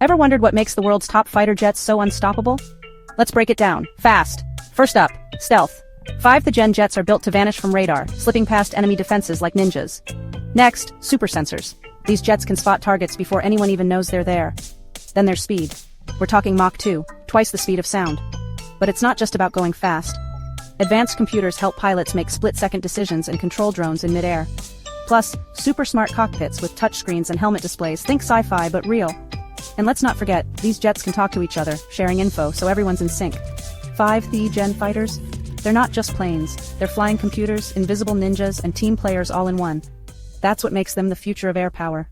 Ever wondered what makes the world's top fighter jets so unstoppable? Let's break it down, fast. First up, stealth. 5th-Gen jets are built to vanish from radar, slipping past enemy defenses like ninjas. Next, super sensors. These jets can spot targets before anyone even knows they're there. Then there's speed. We're talking Mach 2, twice the speed of sound. But it's not just about going fast. Advanced computers help pilots make split-second decisions and control drones in midair. Plus, super smart cockpits with touchscreens and helmet displays. Think sci-fi but real. And let's not forget, these jets can talk to each other, sharing info so everyone's in sync. 5th-Gen fighters? They're not just planes, they're flying computers, invisible ninjas, and team players all in one. That's what makes them the future of air power.